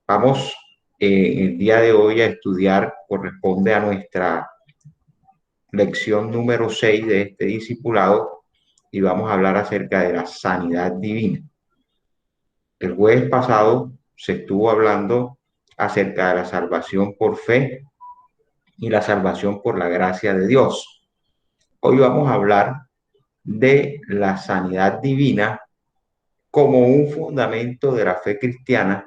Vamos el día de hoy a estudiar, corresponde a nuestra lección número 6 de este discipulado y vamos a hablar acerca de la sanidad divina. El jueves pasado se estuvo hablando acerca de la salvación por fe y la salvación por la gracia de Dios. Hoy vamos a hablar de la sanidad divina como un fundamento de la fe cristiana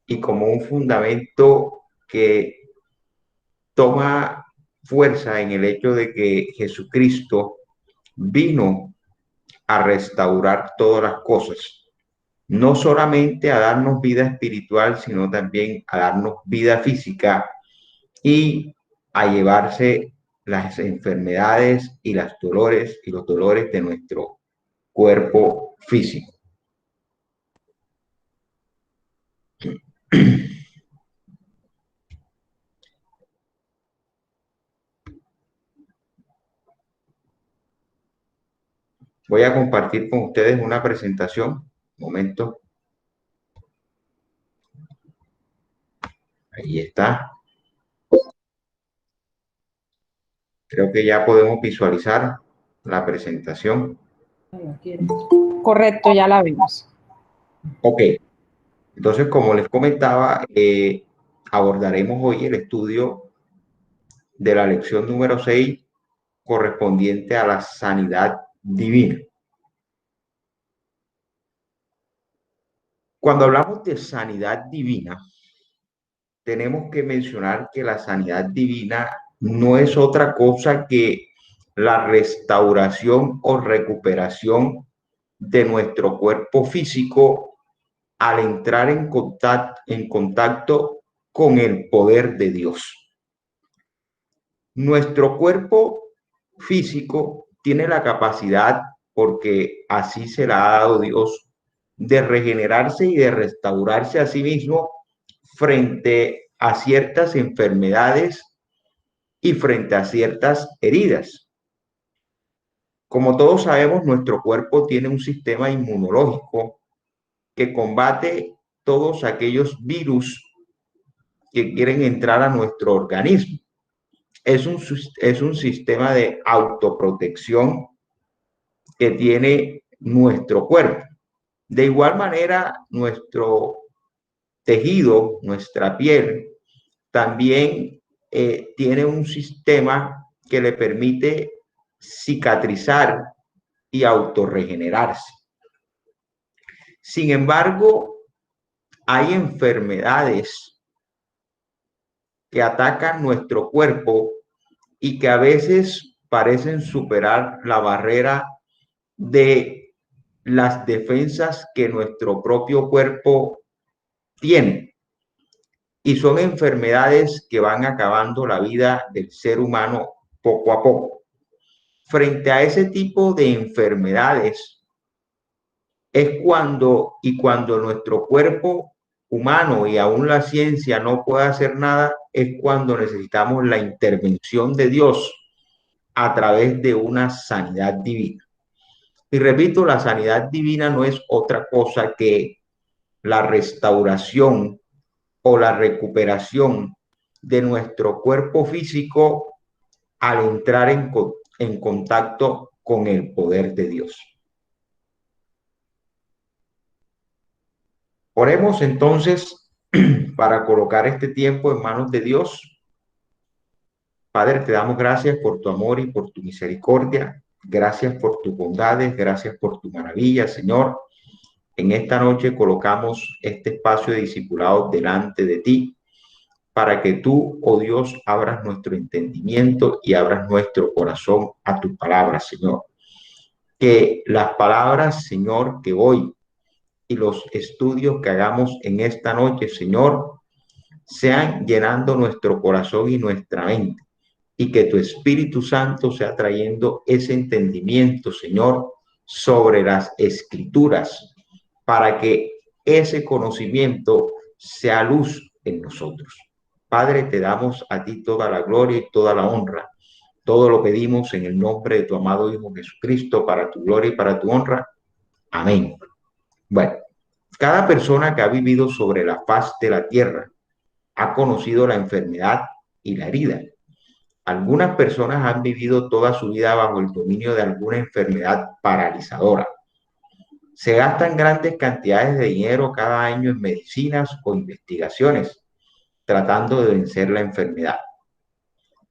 y como un fundamento que toma fuerza en el hecho de que Jesucristo vino a restaurar todas las cosas, no solamente a darnos vida espiritual, sino también a darnos vida física y a llevarse las enfermedades y los dolores de nuestro cuerpo físico. Voy a compartir con ustedes una presentación. Un momento. Ahí está. Creo que ya podemos visualizar la presentación. Correcto, ya la vemos. Ok. Entonces, como les comentaba, abordaremos hoy el estudio de la lección número 6 correspondiente a la sanidad divina. Cuando hablamos de sanidad divina, tenemos que mencionar que la sanidad divina no es otra cosa que la restauración o recuperación de nuestro cuerpo físico al entrar en contacto con el poder de Dios. Nuestro cuerpo físico tiene la capacidad, porque así se la ha dado Dios, de regenerarse y de restaurarse a sí mismo frente a ciertas enfermedades y frente a ciertas heridas. Como todos sabemos, nuestro cuerpo tiene un sistema inmunológico que combate todos aquellos virus que quieren entrar a nuestro organismo. Es un sistema de autoprotección que tiene nuestro cuerpo. De igual manera, nuestro tejido, nuestra piel, también tiene un sistema que le permite cicatrizar y autorregenerarse. Sin embargo, hay enfermedades que atacan nuestro cuerpo y que a veces parecen superar la barrera de las defensas que nuestro propio cuerpo tiene. Y son enfermedades que van acabando la vida del ser humano poco a poco. Frente a ese tipo de enfermedades es cuando nuestro cuerpo humano y aún la ciencia no puede hacer nada, es cuando necesitamos la intervención de Dios a través de una sanidad divina. Y repito, la sanidad divina no es otra cosa que la restauración o la recuperación de nuestro cuerpo físico al entrar en contacto con el poder de Dios. Oremos entonces para colocar este tiempo en manos de Dios. Padre, te damos gracias por tu amor y por tu misericordia. Gracias por tus bondades, gracias por tu maravilla, Señor. En esta noche colocamos este espacio de discipulado delante de ti para que tú, oh Dios, abras nuestro entendimiento y abras nuestro corazón a tu palabra, Señor. Que las palabras, Señor, que hoy y los estudios que hagamos en esta noche, Señor, sean llenando nuestro corazón y nuestra mente, y que tu Espíritu Santo sea trayendo ese entendimiento, Señor, sobre las Escrituras, para que ese conocimiento sea luz en nosotros. Padre, te damos a ti toda la gloria y toda la honra. Todo lo pedimos en el nombre de tu amado Hijo Jesucristo, para tu gloria y para tu honra. Amén. Bueno, Cada persona que ha vivido sobre la faz de la tierra ha conocido la enfermedad y la herida. Algunas personas han vivido toda su vida bajo el dominio de alguna enfermedad paralizadora. Se gastan grandes cantidades de dinero cada año en medicinas o investigaciones, tratando de vencer la enfermedad.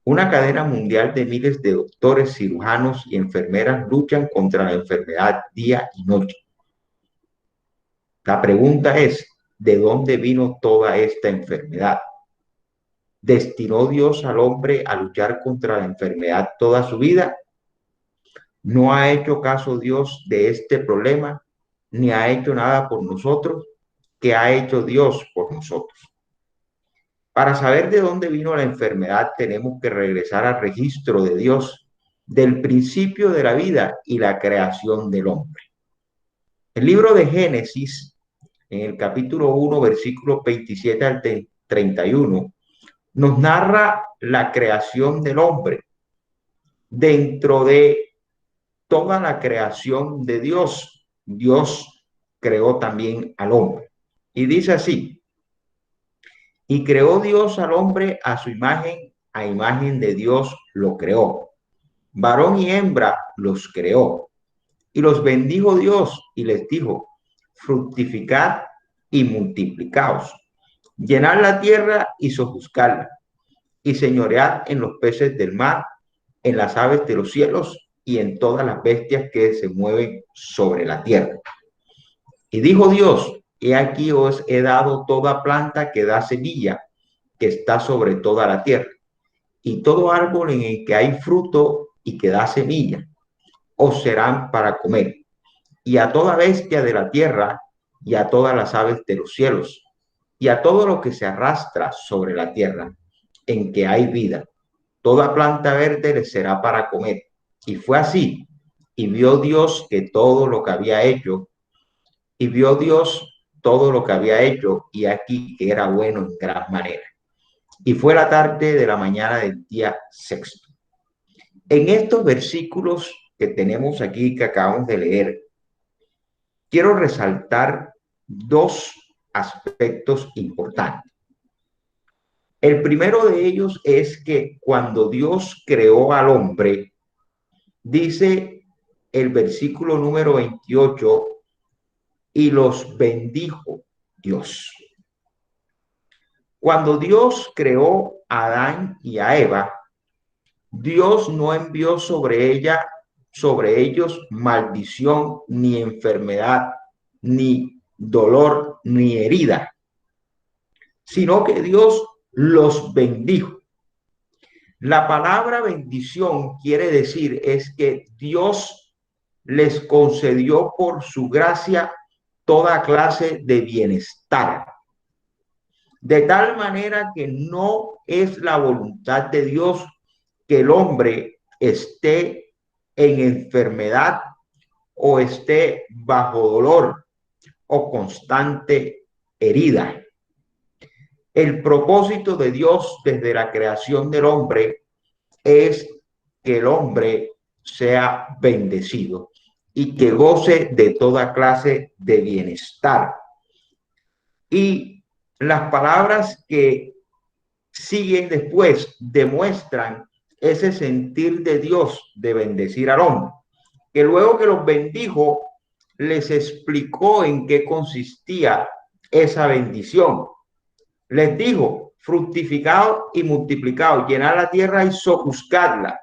Una cadena mundial de miles de doctores, cirujanos y enfermeras luchan contra la enfermedad día y noche. La pregunta es, ¿de dónde vino toda esta enfermedad? ¿Destinó Dios al hombre a luchar contra la enfermedad toda su vida? ¿No ha hecho caso Dios de este problema, ni ha hecho nada por nosotros? ¿Qué ha hecho Dios por nosotros? Para saber de dónde vino la enfermedad, tenemos que regresar al registro de Dios del principio de la vida y la creación del hombre. El libro de Génesis, en el capítulo 1, versículos 27 al 31, nos narra la creación del hombre. Dentro de toda la creación de Dios, Dios creó también al hombre. Y dice así: y creó Dios al hombre a su imagen, a imagen de Dios lo creó. Varón y hembra los creó. Y los bendijo Dios y les dijo: fructificad y multiplicaos, llenad la tierra y sojuzgadla, y señoread en los peces del mar, en las aves de los cielos y en todas las bestias que se mueven sobre la tierra. Y dijo Dios: he aquí os he dado toda planta que da semilla, que está sobre toda la tierra, y todo árbol en el que hay fruto y que da semilla, os serán para comer, y a toda bestia de la tierra, y a todas las aves de los cielos, y a todo lo que se arrastra sobre la tierra, en que hay vida. Toda planta verde les será para comer. Y fue así. Y vio Dios que todo lo que había hecho, y vio Dios todo lo que había hecho, y aquí que era bueno en gran manera. Y fue la tarde de la mañana del día sexto. En estos versículos que tenemos aquí, que acabamos de leer, quiero resaltar dos aspectos importantes. El primero de ellos es que cuando Dios creó al hombre, dice el versículo número 28, y los bendijo Dios. Cuando Dios creó a Adán y a Eva, Dios no envió sobre ellos maldición, ni enfermedad, ni dolor, ni herida, sino que Dios los bendijo. La palabra bendición quiere decir es que Dios les concedió por su gracia toda clase de bienestar. De tal manera que no es la voluntad de Dios que el hombre esté en enfermedad o esté bajo dolor o constante herida. El propósito de Dios desde la creación del hombre es que el hombre sea bendecido y que goce de toda clase de bienestar. Y las palabras que siguen después demuestran ese sentir de Dios de bendecir al hombre, que luego que los bendijo, les explicó en qué consistía esa bendición. Les dijo: fructificad y multiplicaos, llenad la tierra y sojuzgadla,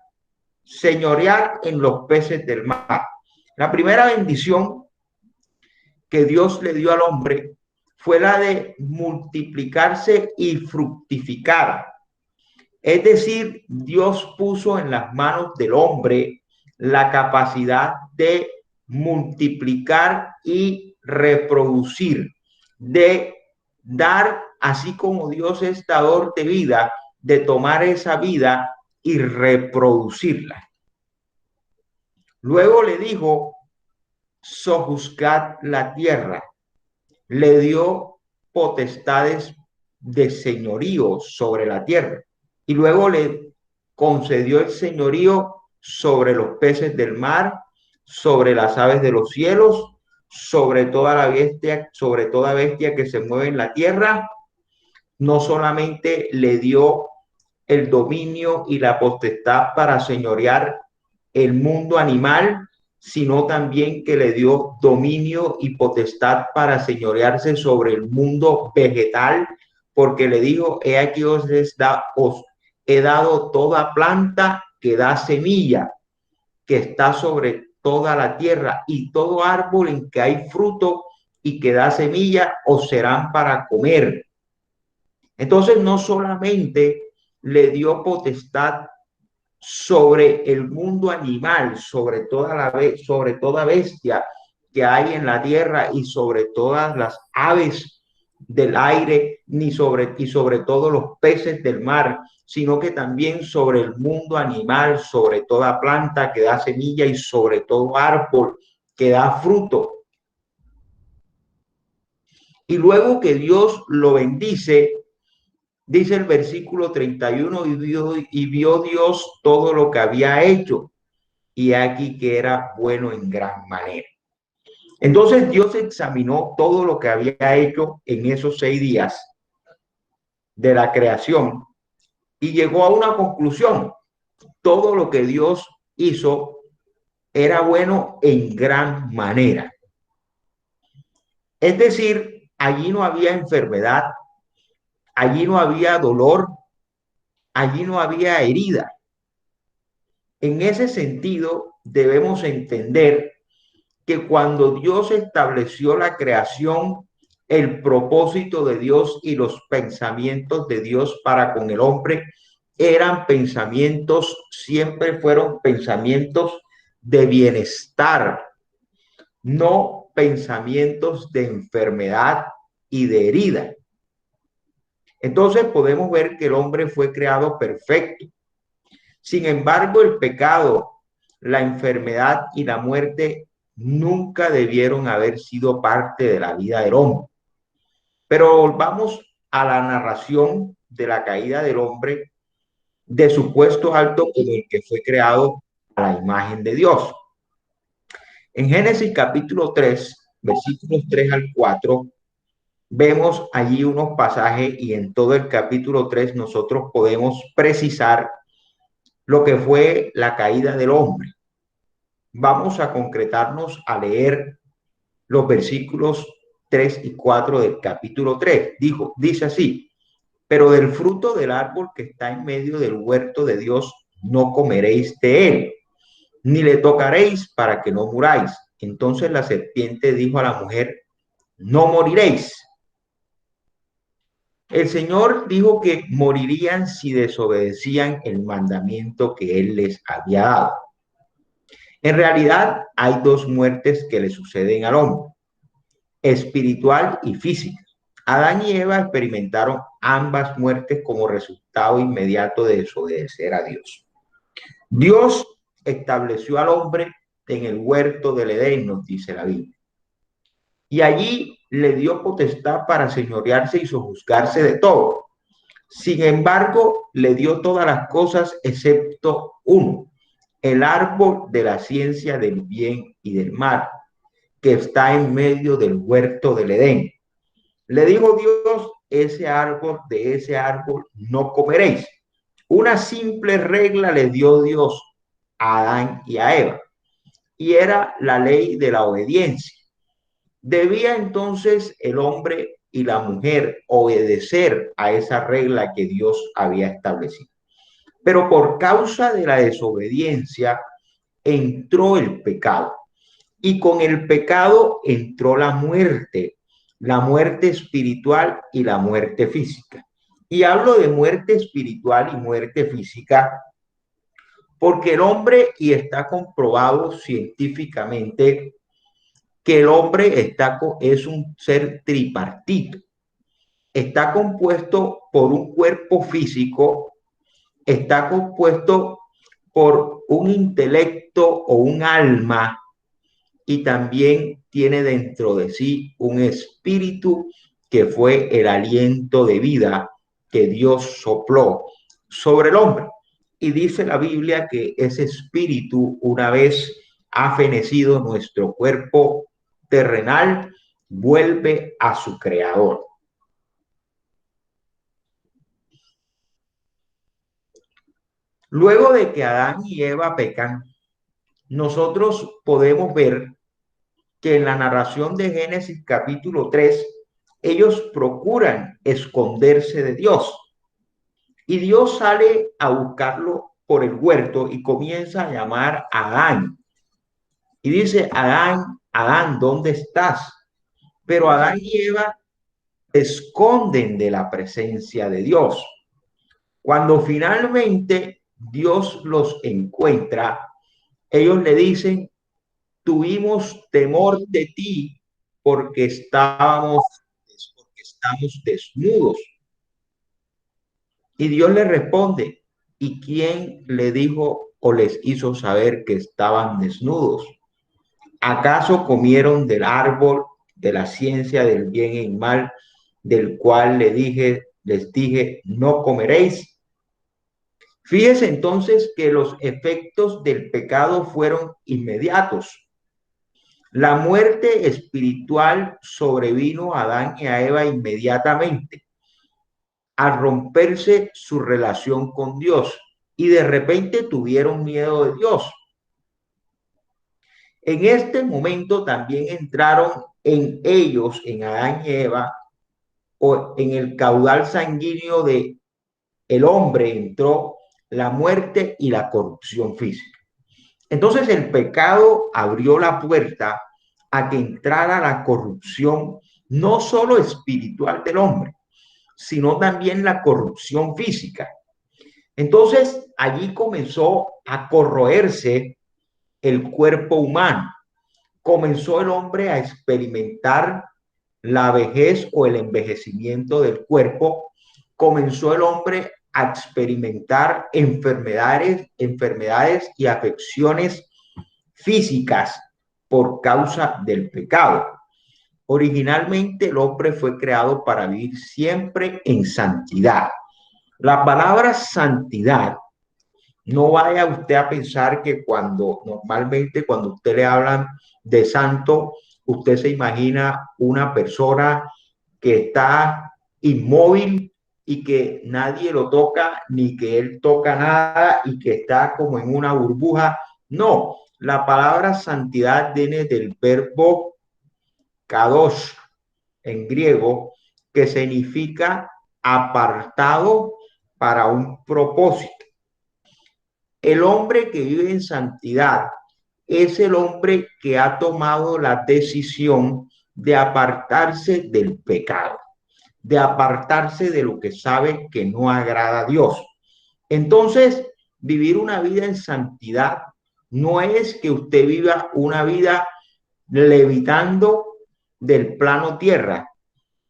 señoread en los peces del mar. La primera bendición que Dios le dio al hombre fue la de multiplicarse y fructificar. Es decir, Dios puso en las manos del hombre la capacidad de multiplicar y reproducir, de dar, así como Dios es dador de vida, de tomar esa vida y reproducirla. Luego le dijo: sojuzgad la tierra. Le dio potestades de señorío sobre la tierra. Y luego le concedió el señorío sobre los peces del mar, sobre las aves de los cielos, sobre toda bestia que se mueve en la tierra. No solamente le dio el dominio y la potestad para señorear el mundo animal, sino también que le dio dominio y potestad para señorearse sobre el mundo vegetal, porque le dijo, he aquí os he dado toda planta que da semilla, que está sobre toda la tierra, y todo árbol en que hay fruto y que da semilla os serán para comer. Entonces no solamente le dio potestad sobre el mundo animal, sobre toda bestia que hay en la tierra y sobre todas las aves del aire, y sobre todos los peces del mar, sino que también sobre el mundo animal, sobre toda planta que da semilla y sobre todo árbol que da fruto. Y luego que Dios lo bendice, dice el versículo 31, y vio Dios todo lo que había hecho, y aquí que era bueno en gran manera. Entonces Dios examinó todo lo que había hecho en esos 6 días de la creación y llegó a una conclusión. Todo lo que Dios hizo era bueno en gran manera. Es decir, allí no había enfermedad, allí no había dolor, allí no había herida. En ese sentido, debemos entender que cuando Dios estableció la creación, el propósito de Dios y los pensamientos de Dios para con el hombre eran pensamientos, siempre fueron pensamientos de bienestar, no pensamientos de enfermedad y de herida. Entonces podemos ver que el hombre fue creado perfecto. Sin embargo, el pecado, la enfermedad y la muerte nunca debieron haber sido parte de la vida del hombre. Pero volvamos a la narración de la caída del hombre de su puesto alto como el que fue creado a la imagen de Dios. En Génesis capítulo 3, versículos 3 al 4, vemos allí unos pasajes y en todo el capítulo 3 nosotros podemos precisar lo que fue la caída del hombre. Vamos a concretarnos a leer los versículos 3 y 4 del capítulo 3. Dice así: pero del fruto del árbol que está en medio del huerto de Dios no comeréis de él, ni le tocaréis para que no muráis. Entonces la serpiente dijo a la mujer: no moriréis. El Señor dijo que morirían si desobedecían el mandamiento que Él les había dado. En realidad hay dos muertes que le suceden al hombre: espiritual y física. Adán y Eva experimentaron ambas muertes como resultado inmediato de desobedecer a Dios. Dios estableció al hombre en el huerto del Edén, nos dice la Biblia, y allí le dio potestad para señorearse y sojuzgarse de todo. Sin embargo, le dio todas las cosas excepto uno: el árbol de la ciencia del bien y del mal, que está en medio del huerto del Edén. Le dijo Dios: de ese árbol no comeréis. Una simple regla le dio Dios a Adán y a Eva, y era la ley de la obediencia. Debía entonces el hombre y la mujer obedecer a esa regla que Dios había establecido. Pero por causa de la desobediencia entró el pecado, y con el pecado entró la muerte espiritual y la muerte física. Y hablo de muerte espiritual y muerte física porque el hombre, y está comprobado científicamente, que el hombre es un ser tripartito. Está compuesto por un cuerpo físico, está compuesto por un intelecto o un alma, y también tiene dentro de sí un espíritu que fue el aliento de vida que Dios sopló sobre el hombre. Y dice la Biblia que ese espíritu, una vez ha fenecido nuestro cuerpo terrenal vuelve a su creador. Luego de que Adán y Eva pecan, nosotros podemos ver que en la narración de Génesis capítulo 3, ellos procuran esconderse de Dios. Y Dios sale a buscarlo por el huerto y comienza a llamar a Adán. Y dice, Adán, Adán, ¿dónde estás? Pero Adán y Eva se esconden de la presencia de Dios. Cuando finalmente Dios los encuentra, ellos le dicen, tuvimos temor de ti porque estamos desnudos. Y Dios le responde, ¿y quién le dijo o les hizo saber que estaban desnudos? ¿Acaso comieron del árbol de la ciencia del bien y mal, del cual les dije, no comeréis? Fíjese entonces que los efectos del pecado fueron inmediatos. La muerte espiritual sobrevino a Adán y a Eva inmediatamente al romperse su relación con Dios y de repente tuvieron miedo de Dios. En este momento también entraron en ellos, en Adán y Eva, o en el caudal sanguíneo de el hombre entró la muerte y la corrupción física. Entonces el pecado abrió la puerta a que entrara la corrupción no solo espiritual del hombre, sino también la corrupción física. Entonces allí comenzó a corroerse el cuerpo humano. Comenzó el hombre a experimentar la vejez o el envejecimiento del cuerpo. Comenzó el hombre a experimentar enfermedades y afecciones físicas por causa del pecado. Originalmente el hombre fue creado para vivir siempre en santidad. La palabra santidad, no vaya usted a pensar que normalmente cuando usted le hablan de santo, usted se imagina una persona que está inmóvil y que nadie lo toca, ni que él toca nada y que está como en una burbuja. No, la palabra santidad viene del verbo kadosh en griego, que significa apartado para un propósito. El hombre que vive en santidad es el hombre que ha tomado la decisión de apartarse del pecado, de apartarse de lo que sabe que no agrada a Dios. Entonces, vivir una vida en santidad no es que usted viva una vida levitando del plano tierra.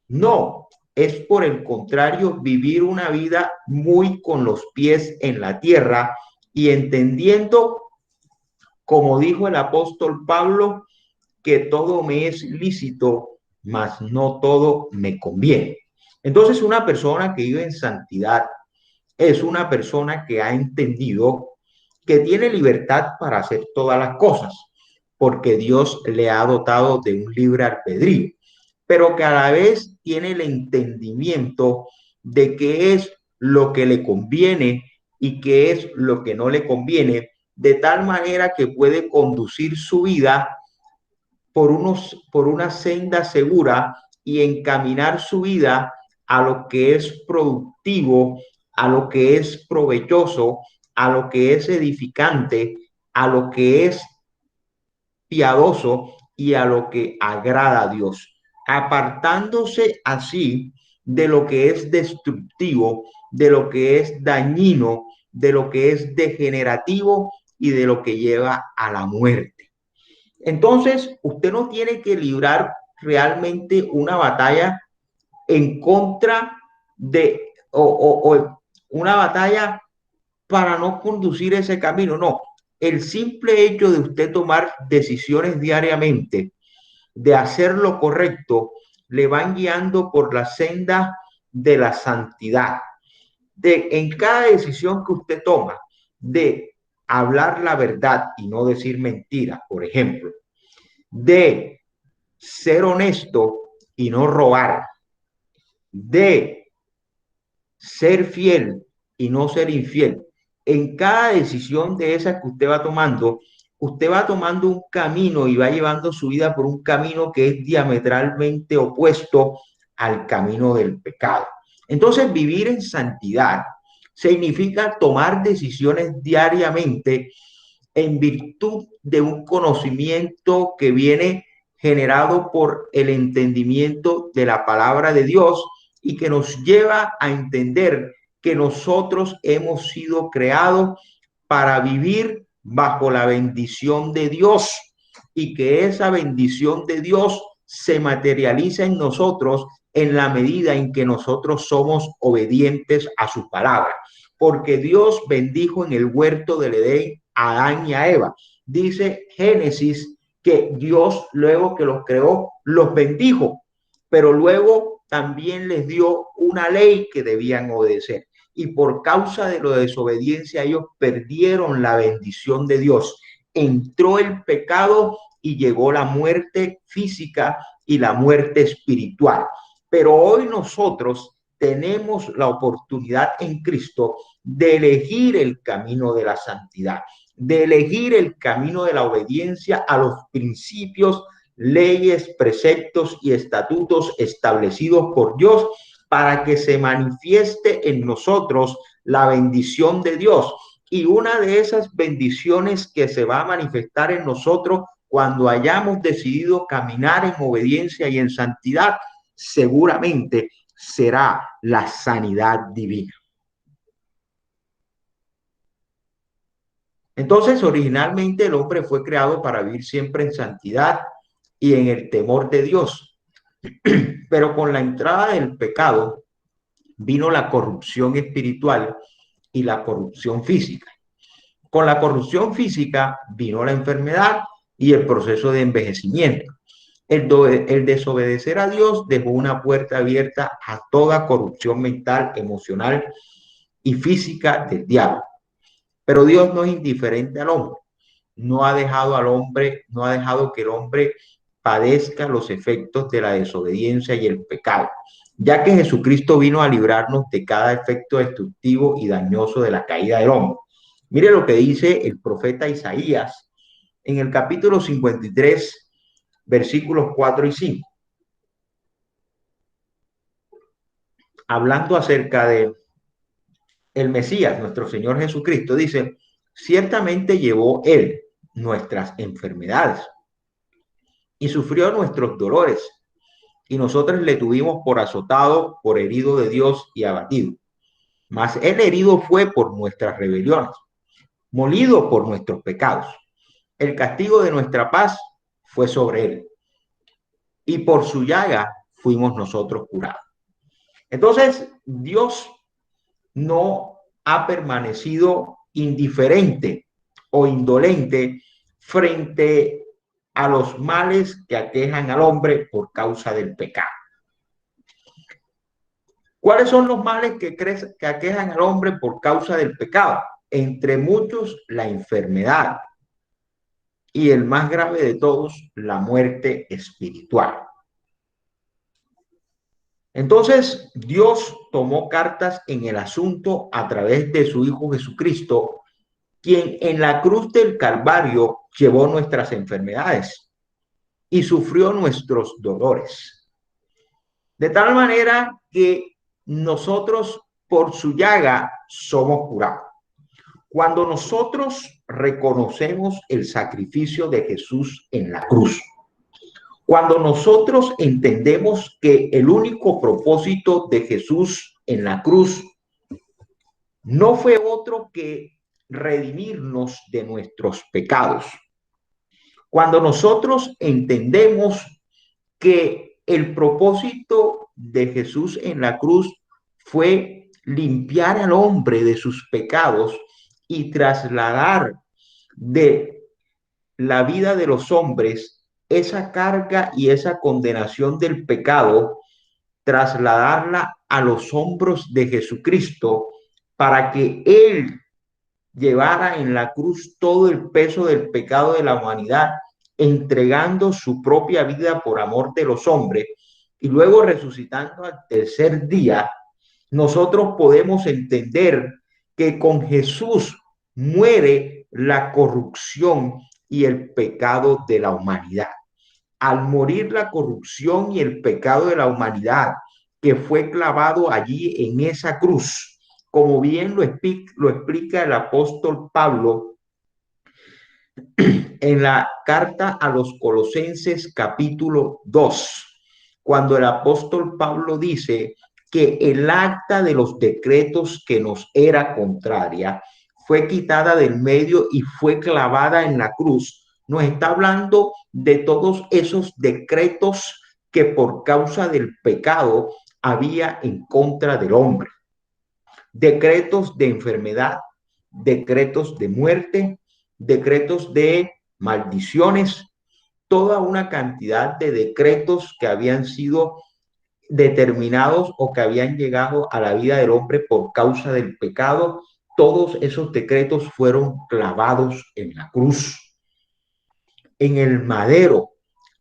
No, es por el contrario, vivir una vida muy con los pies en la tierra y entendiendo, como dijo el apóstol Pablo, que todo me es lícito, mas no todo me conviene. Entonces, una persona que vive en santidad es una persona que ha entendido que tiene libertad para hacer todas las cosas, porque Dios le ha dotado de un libre albedrío, pero que a la vez tiene el entendimiento de qué es lo que le conviene y qué es lo que no le conviene, de tal manera que puede conducir su vida por una senda segura y encaminar su vida a lo que es productivo, a lo que es provechoso, a lo que es edificante, a lo que es piadoso y a lo que agrada a Dios, apartándose así de lo que es destructivo, de lo que es dañino, de lo que es degenerativo y de lo que lleva a la muerte. Entonces, usted no tiene que librar realmente una batalla en contra de o una batalla para no conducir ese camino. No, el simple hecho de usted tomar decisiones diariamente, de hacer lo correcto, le van guiando por la senda de la santidad. En cada decisión que usted toma, de hablar la verdad y no decir mentiras, por ejemplo, de ser honesto y no robar, D, ser fiel y no ser infiel. En cada decisión de esas que usted va tomando un camino y va llevando su vida por un camino que es diametralmente opuesto al camino del pecado. Entonces, vivir en santidad significa tomar decisiones diariamente en virtud de un conocimiento que viene generado por el entendimiento de la palabra de Dios y que nos lleva a entender que nosotros hemos sido creados para vivir bajo la bendición de Dios y que esa bendición de Dios se materializa en nosotros en la medida en que nosotros somos obedientes a su palabra. Porque Dios bendijo en el huerto del Edén a Adán y a Eva. Dice Génesis que Dios, luego que los creó, los bendijo, pero luego también les dio una ley que debían obedecer. Y por causa de la desobediencia, ellos perdieron la bendición de Dios. Entró el pecado y llegó la muerte física y la muerte espiritual. Pero hoy nosotros tenemos la oportunidad en Cristo de elegir el camino de la santidad, de elegir el camino de la obediencia a los principios, leyes, preceptos y estatutos establecidos por Dios para que se manifieste en nosotros la bendición de Dios. Y una de esas bendiciones que se va a manifestar en nosotros cuando hayamos decidido caminar en obediencia y en santidad, seguramente será la sanidad divina. Entonces, originalmente el hombre fue creado para vivir siempre en santidad y en el temor de Dios. Pero con la entrada del pecado vino la corrupción espiritual y la corrupción física. Con la corrupción física vino la enfermedad y el proceso de envejecimiento. El desobedecer a Dios dejó una puerta abierta a toda corrupción mental, emocional y física del diablo. Pero Dios no es indiferente al hombre. No ha dejado al hombre, no ha dejado que el hombre padezca los efectos de la desobediencia y el pecado, ya que Jesucristo vino a librarnos de cada efecto destructivo y dañoso de la caída del hombre. Mire lo que dice el profeta Isaías en el capítulo 53, versículos 4 y 5, hablando acerca de el Mesías, nuestro Señor Jesucristo. Dice, ciertamente llevó él nuestras enfermedades y sufrió nuestros dolores, y nosotros le tuvimos por azotado, por herido de Dios y abatido. Mas él herido fue por nuestras rebeliones, molido por nuestros pecados. El castigo de nuestra paz fue sobre él, y por su llaga fuimos nosotros curados. Entonces, Dios no ha permanecido indiferente o indolente frente a los males que aquejan al hombre por causa del pecado. ¿Cuáles son los males que aquejan al hombre por causa del pecado? Entre muchos, la enfermedad y el más grave de todos, la muerte espiritual. Entonces, Dios tomó cartas en el asunto a través de su Hijo Jesucristo, quien en la cruz del Calvario llevó nuestras enfermedades y sufrió nuestros dolores. De tal manera que nosotros por su llaga somos curados. Cuando nosotros reconocemos el sacrificio de Jesús en la cruz, cuando nosotros entendemos que el único propósito de Jesús en la cruz no fue otro que redimirnos de nuestros pecados, cuando nosotros entendemos que el propósito de Jesús en la cruz fue limpiar al hombre de sus pecados y trasladar de la vida de los hombres esa carga y esa condenación del pecado, trasladarla a los hombros de Jesucristo para que Él llevara en la cruz todo el peso del pecado de la humanidad entregando su propia vida por amor de los hombres y luego resucitando al tercer día, nosotros podemos entender que con Jesús muere la corrupción y el pecado de la humanidad. Al morir la corrupción y el pecado de la humanidad, que fue clavado allí en esa cruz, como bien lo explica el apóstol Pablo en la carta a los Colosenses capítulo 2, cuando el apóstol Pablo dice que el acta de los decretos que nos era contraria fue quitada del medio y fue clavada en la cruz. Nos está hablando de todos esos decretos que por causa del pecado había en contra del hombre. Decretos de enfermedad, decretos de muerte, decretos de maldiciones, toda una cantidad de decretos que habían sido determinados o que habían llegado a la vida del hombre por causa del pecado. Todos esos decretos fueron clavados en la cruz, en el madero.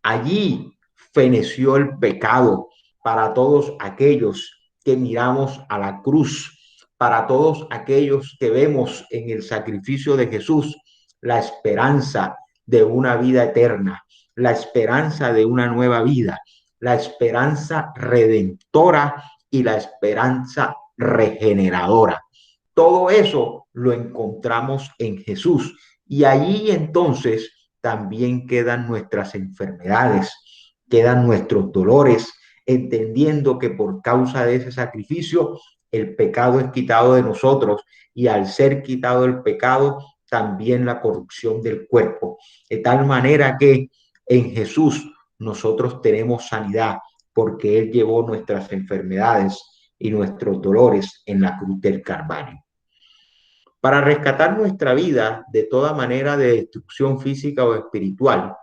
Allí feneció el pecado para todos aquellos que miramos a la cruz, para todos aquellos que vemos en el sacrificio de Jesús la esperanza de una vida eterna, la esperanza de una nueva vida, la esperanza redentora y la esperanza regeneradora. Todo eso lo encontramos en Jesús y allí entonces también quedan nuestras enfermedades, quedan nuestros dolores, entendiendo que por causa de ese sacrificio el pecado es quitado de nosotros y al ser quitado el pecado, también la corrupción del cuerpo. De tal manera que en Jesús nosotros tenemos sanidad porque Él llevó nuestras enfermedades y nuestros dolores en la cruz del Calvario. Para rescatar nuestra vida de toda manera de destrucción física o espiritual,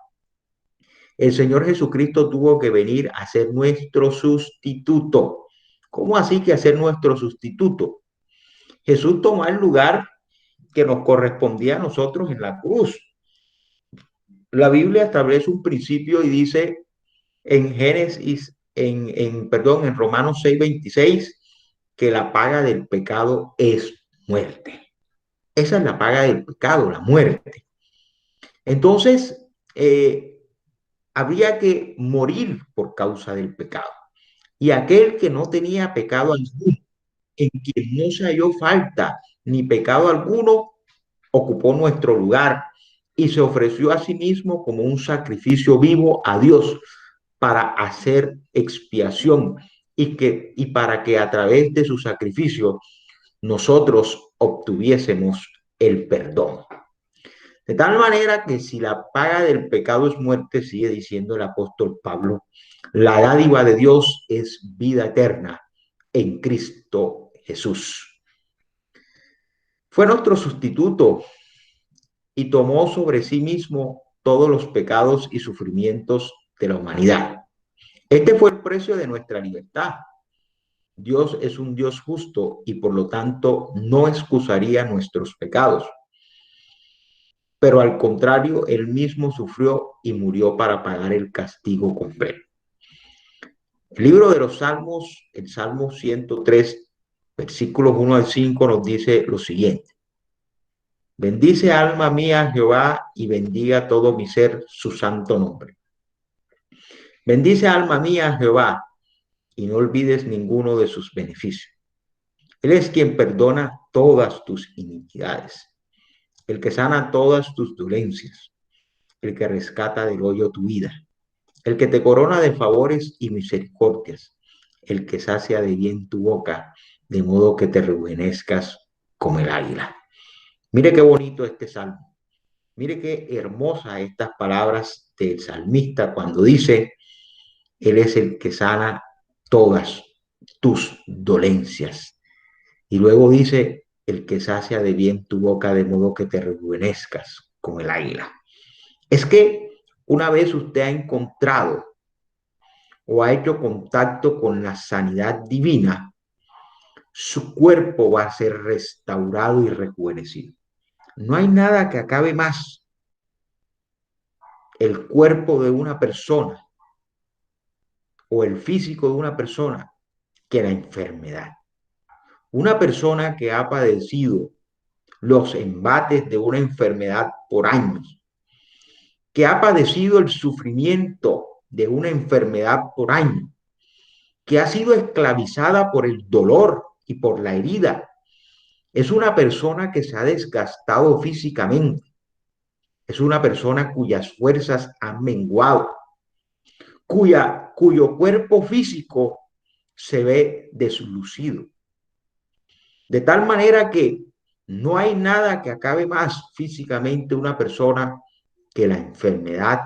el Señor Jesucristo tuvo que venir a ser nuestro sustituto. ¿Cómo así que a ser nuestro sustituto? Jesús tomó el lugar que nos correspondía a nosotros en la cruz. La Biblia establece un principio y dice en Génesis, en Romanos 6:26, que la paga del pecado es muerte. Esa es la paga del pecado, la muerte. Entonces, habría que morir por causa del pecado. Y aquel que no tenía pecado alguno, en quien no se halló falta ni pecado alguno, ocupó nuestro lugar y se ofreció a sí mismo como un sacrificio vivo a Dios para hacer expiación y para que a través de su sacrificio nosotros obtuviésemos el perdón. De tal manera que si la paga del pecado es muerte, sigue diciendo el apóstol Pablo, la dádiva de Dios es vida eterna en Cristo Jesús. Fue nuestro sustituto y tomó sobre sí mismo todos los pecados y sufrimientos de la humanidad. Este fue el precio de nuestra libertad. Dios es un Dios justo y por lo tanto no excusaría nuestros pecados. Pero al contrario, él mismo sufrió y murió para pagar el castigo completo. El libro de los Salmos, el Salmo 103, versículos 1 al 5, nos dice lo siguiente. Bendice alma mía Jehová y bendiga todo mi ser su santo nombre. Bendice alma mía Jehová y no olvides ninguno de sus beneficios. Él es quien perdona todas tus iniquidades, el que sana todas tus dolencias, el que rescata del hoyo tu vida, el que te corona de favores y misericordias, el que sacia de bien tu boca, de modo que te rejuvenezcas como el águila. Mire qué bonito este salmo. Mire qué hermosa estas palabras del salmista cuando dice, Él es el que sana todas tus dolencias. Y luego dice, el que sacia de bien tu boca, de modo que te rejuvenezcas como el águila. Es que una vez usted ha encontrado o ha hecho contacto con la sanidad divina, su cuerpo va a ser restaurado y rejuvenecido. No hay nada que acabe más el cuerpo de una persona o el físico de una persona que la enfermedad. Una persona que ha padecido los embates de una enfermedad por años, que ha padecido el sufrimiento de una enfermedad por años, que ha sido esclavizada por el dolor y por la herida, es una persona que se ha desgastado físicamente, es una persona cuyas fuerzas han menguado, cuyo cuerpo físico se ve deslucido. De tal manera que no hay nada que acabe más físicamente una persona que la enfermedad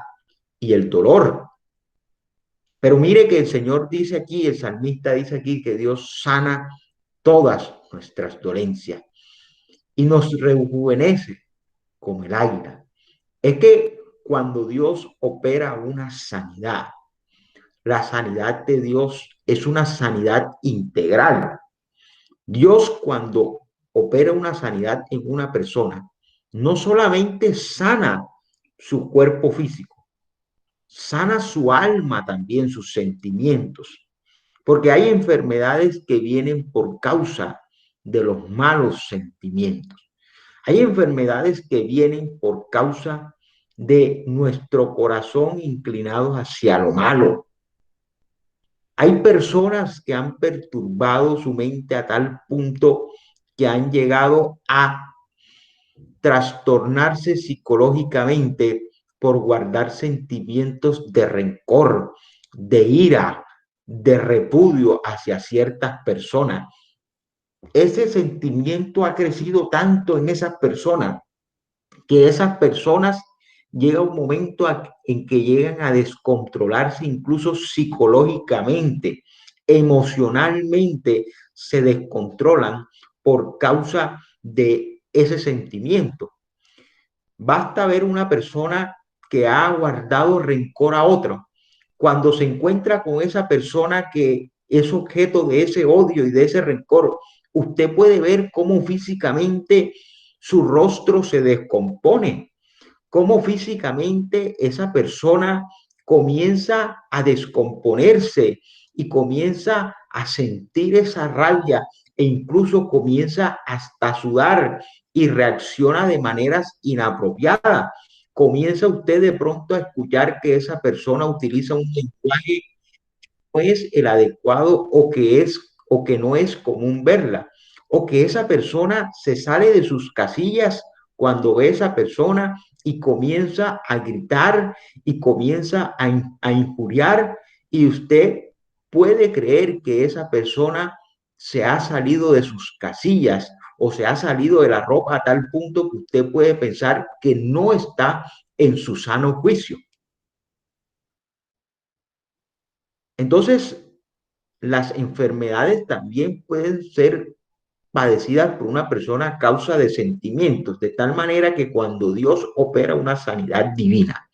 y el dolor. Pero mire que el Señor dice aquí, el salmista dice aquí que Dios sana todas nuestras dolencias y nos rejuvenece como el águila. Es que cuando Dios opera una sanidad, la sanidad de Dios es una sanidad integral. Dios cuando opera una sanidad en una persona, no solamente sana su cuerpo físico, sana su alma también, sus sentimientos, porque hay enfermedades que vienen por causa de los malos sentimientos. Hay enfermedades que vienen por causa de nuestro corazón inclinado hacia lo malo. Hay personas que han perturbado su mente a tal punto que han llegado a trastornarse psicológicamente por guardar sentimientos de rencor, de ira, de repudio hacia ciertas personas. Ese sentimiento ha crecido tanto en esas personas que esas personas llega un momento en que llegan a descontrolarse incluso psicológicamente, emocionalmente se descontrolan por causa de ese sentimiento. Basta ver una persona que ha guardado rencor a otro. Cuando se encuentra con esa persona que es objeto de ese odio y de ese rencor, usted puede ver cómo físicamente su rostro se descompone, cómo físicamente esa persona comienza a descomponerse y comienza a sentir esa rabia e incluso comienza hasta a sudar y reacciona de maneras inapropiadas. Comienza usted de pronto a escuchar que esa persona utiliza un lenguaje no es el adecuado o que no es común verla, o que esa persona se sale de sus casillas cuando ve a esa persona y comienza a gritar y comienza a injuriar y usted puede creer que esa persona se ha salido de sus casillas o se ha salido de la ropa a tal punto que usted puede pensar que no está en su sano juicio. Entonces, las enfermedades también pueden ser padecidas por una persona a causa de sentimientos, de tal manera que cuando Dios opera una sanidad divina,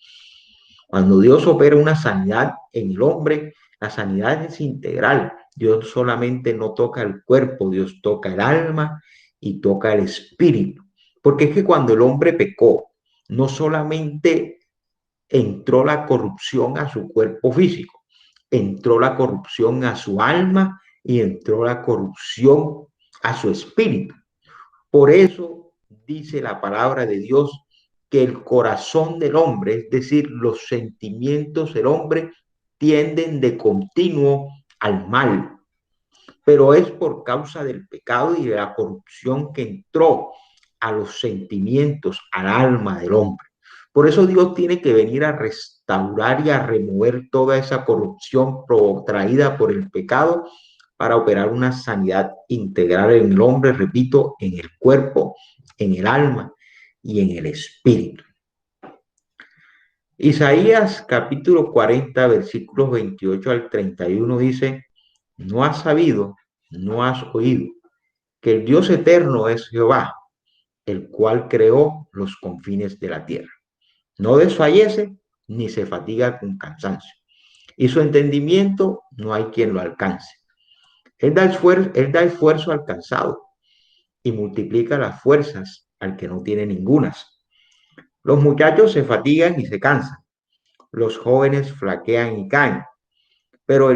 cuando Dios opera una sanidad en el hombre, la sanidad es integral. Dios solamente no toca el cuerpo, Dios toca el alma y toca el espíritu. Porque es que cuando el hombre pecó, no solamente entró la corrupción a su cuerpo físico, entró la corrupción a su alma y entró la corrupción a su espíritu. Por eso dice la palabra de Dios que el corazón del hombre, es decir, los sentimientos del hombre, tienden de continuo al mal, pero es por causa del pecado y de la corrupción que entró a los sentimientos, al alma del hombre. Por eso Dios tiene que venir a restaurar y a remover toda esa corrupción traída por el pecado para operar una sanidad integral en el hombre, repito, en el cuerpo, en el alma y en el espíritu. Isaías capítulo 40, versículos 28 al 31 dice, no has sabido, no has oído, que el Dios eterno es Jehová, el cual creó los confines de la tierra. No desfallece ni se fatiga con cansancio, y su entendimiento no hay quien lo alcance. Él da esfuerzo al cansado y multiplica las fuerzas al que no tiene ningunas. Los muchachos se fatigan y se cansan, los jóvenes flaquean y caen, pero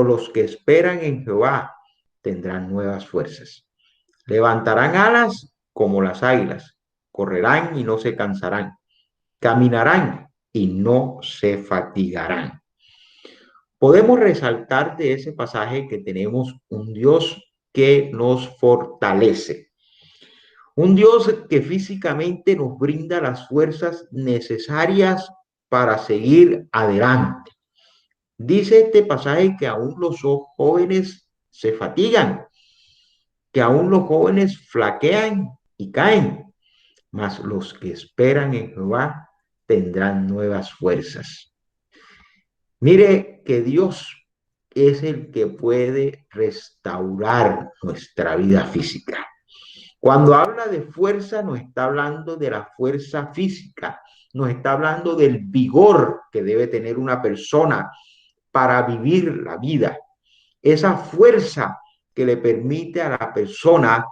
los que esperan en Jehová tendrán nuevas fuerzas. Levantarán alas como las águilas, correrán y no se cansarán, caminarán y no se fatigarán. Podemos resaltar de ese pasaje que tenemos un Dios que nos fortalece, un Dios que físicamente nos brinda las fuerzas necesarias para seguir adelante. Dice este pasaje que aún los jóvenes se fatigan, que aún los jóvenes flaquean y caen, mas los que esperan en Jehová tendrán nuevas fuerzas. Mire que Dios es el que puede restaurar nuestra vida física. Cuando habla de fuerza, nos está hablando de la fuerza física, nos está hablando del vigor que debe tener una persona para vivir la vida. Esa fuerza que le permite a la persona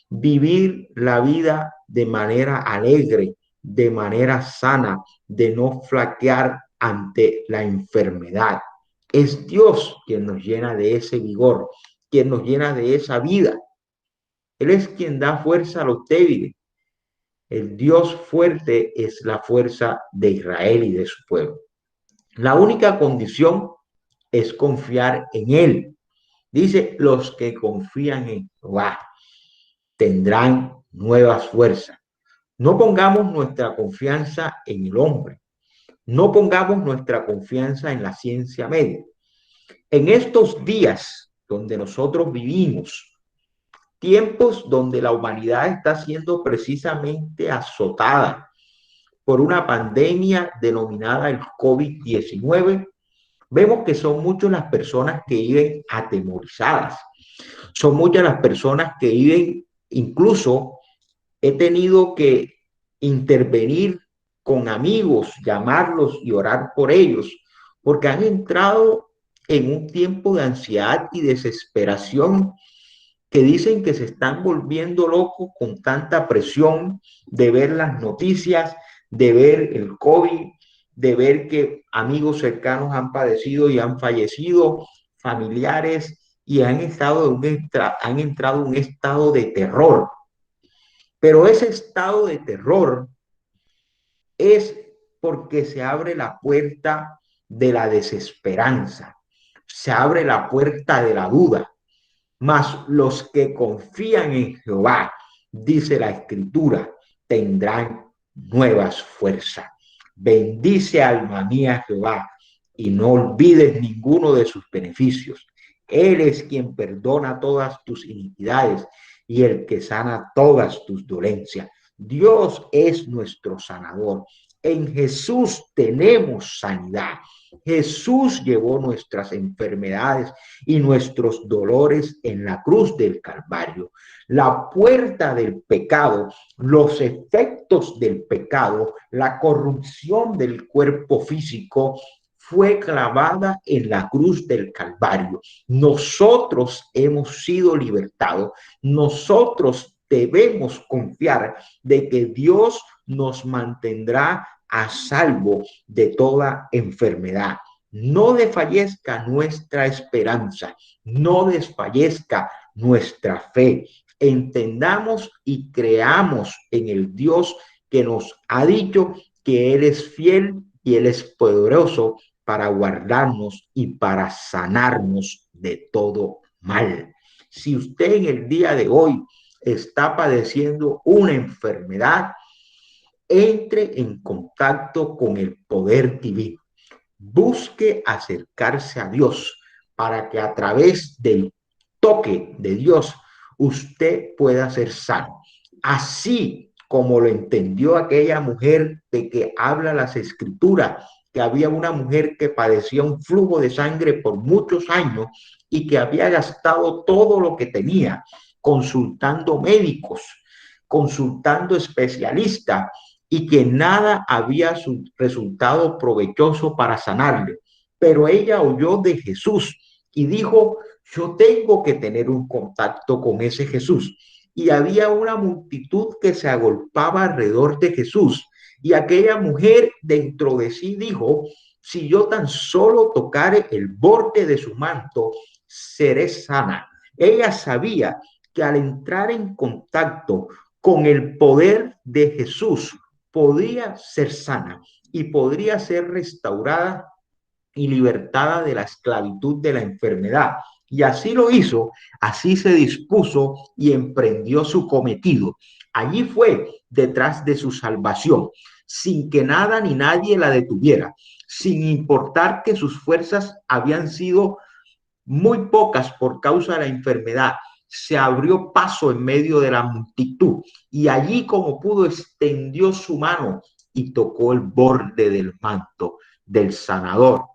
vivir la vida de manera alegre, de manera sana, de no flaquear ante la enfermedad. Es Dios quien nos llena de ese vigor, quien nos llena de esa vida. Él es quien da fuerza a los débiles. El Dios fuerte es la fuerza de Israel y de su pueblo. La única condición es confiar en Él. Dice, los que confían en Jehová tendrán nuevas fuerzas. No pongamos nuestra confianza en el hombre. No pongamos nuestra confianza en la ciencia médica. En estos días donde nosotros vivimos, tiempos donde la humanidad está siendo precisamente azotada por una pandemia denominada el COVID-19, vemos que son muchas las personas que viven atemorizadas. Son muchas las personas que viven, incluso he tenido que intervenir con amigos, llamarlos y orar por ellos, porque han entrado en un tiempo de ansiedad y desesperación que dicen que se están volviendo locos con tanta presión de ver las noticias, de ver el COVID, de ver que amigos cercanos han padecido y han fallecido, familiares, y han entrado en un estado de terror. Pero ese estado de terror es porque se abre la puerta de la desesperanza, se abre la puerta de la duda. Mas los que confían en Jehová, dice la Escritura, tendrán nuevas fuerzas. Bendice, alma mía, Jehová, y no olvides ninguno de sus beneficios. Él es quien perdona todas tus iniquidades y el que sana todas tus dolencias. Dios es nuestro sanador. En Jesús tenemos sanidad. Jesús llevó nuestras enfermedades y nuestros dolores en la cruz del Calvario. La puerta del pecado, los efectos del pecado, la corrupción del cuerpo físico fue clavada en la cruz del Calvario. Nosotros hemos sido libertados. Nosotros debemos confiar de que Dios nos mantendrá a salvo de toda enfermedad. No desfallezca nuestra esperanza, no desfallezca nuestra fe. Entendamos y creamos en el Dios que nos ha dicho que Él es fiel y Él es poderoso para guardarnos y para sanarnos de todo mal. Si usted en el día de hoy está padeciendo una enfermedad, entre en contacto con el poder divino. Busque acercarse a Dios para que a través del toque de Dios usted pueda ser sano. Así como lo entendió aquella mujer de que habla las escrituras, que había una mujer que padecía un flujo de sangre por muchos años y que había gastado todo lo que tenía consultando médicos, consultando especialistas, y que nada había resultado provechoso para sanarle. Pero ella oyó de Jesús y dijo, yo tengo que tener un contacto con ese Jesús. Y había una multitud que se agolpaba alrededor de Jesús. Y aquella mujer dentro de sí dijo, si yo tan solo tocare el borde de su manto, seré sana. Ella sabía que al entrar en contacto con el poder de Jesús, podría ser sana y podría ser restaurada y libertada de la esclavitud de la enfermedad. Y así lo hizo, así se dispuso y emprendió su cometido. Allí fue detrás de su salvación, sin que nada ni nadie la detuviera, sin importar que sus fuerzas habían sido muy pocas por causa de la enfermedad. Se abrió paso en medio de la multitud y allí como pudo extendió su mano y tocó el borde del manto del sanador.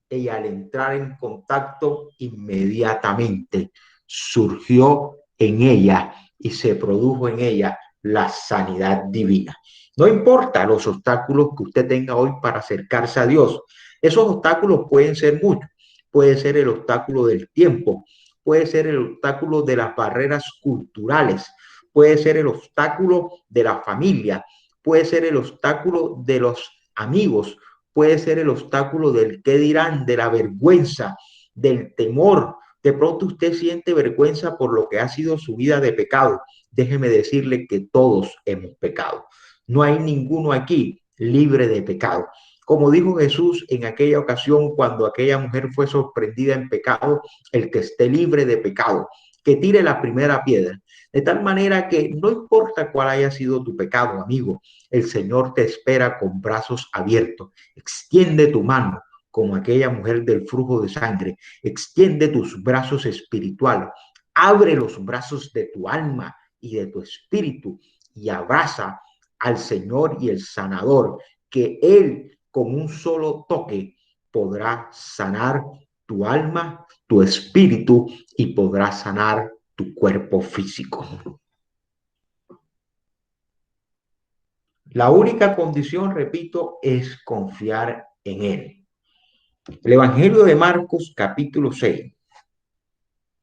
Y al entrar en contacto, inmediatamente surgió en ella y se produjo en ella la sanidad divina. No importa los obstáculos que usted tenga hoy para acercarse a Dios. Esos obstáculos pueden ser muchos. Puede ser el obstáculo del tiempo, puede ser el obstáculo de las barreras culturales, puede ser el obstáculo de la familia, puede ser el obstáculo de los amigos, puede ser el obstáculo del qué dirán, de la vergüenza, del temor. De pronto usted siente vergüenza por lo que ha sido su vida de pecado. Déjeme decirle que todos hemos pecado. No hay ninguno aquí libre de pecado. Como dijo Jesús en aquella ocasión cuando aquella mujer fue sorprendida en pecado, el que esté libre de pecado, que tire la primera piedra. De tal manera que no importa cuál haya sido tu pecado, amigo, el Señor te espera con brazos abiertos. Extiende tu mano como aquella mujer del flujo de sangre. Extiende tus brazos espirituales. Abre los brazos de tu alma y de tu espíritu y abraza al Señor y el sanador, que Él con un solo toque podrá sanar tu alma, tu espíritu y podrá sanar tu cuerpo físico. La única condición, repito, es confiar en Él. El Evangelio de Marcos, capítulo 6,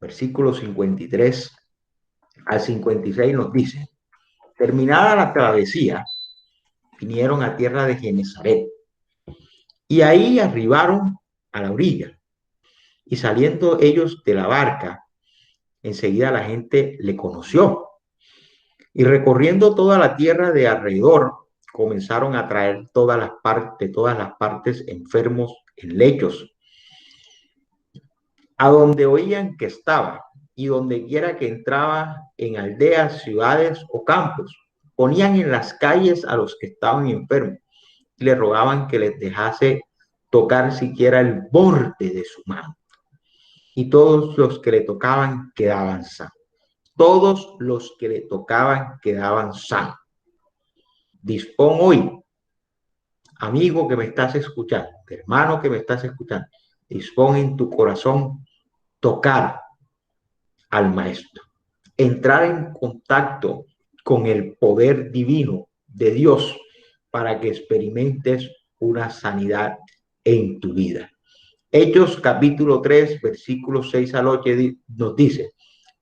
versículos 53 al 56 nos dice, terminada la travesía, vinieron a tierra de Genezaret y ahí arribaron a la orilla. Y saliendo ellos de la barca, enseguida la gente le conoció. Y recorriendo toda la tierra de alrededor, comenzaron a traer todas las partes enfermos en lechos, a donde oían que estaba, y donde quiera que entraba, en aldeas, ciudades o campos, ponían en las calles a los que estaban enfermos y le rogaban que les dejase tocar siquiera el borde de su mano. Y todos los que le tocaban quedaban sanos. Todos los que le tocaban quedaban sanos. Dispón hoy, amigo que me estás escuchando, hermano que me estás escuchando, dispón en tu corazón tocar al Maestro, entrar en contacto con el poder divino de Dios para que experimentes una sanidad en tu vida. Hechos capítulo 3, versículos 6 al 8 nos dice,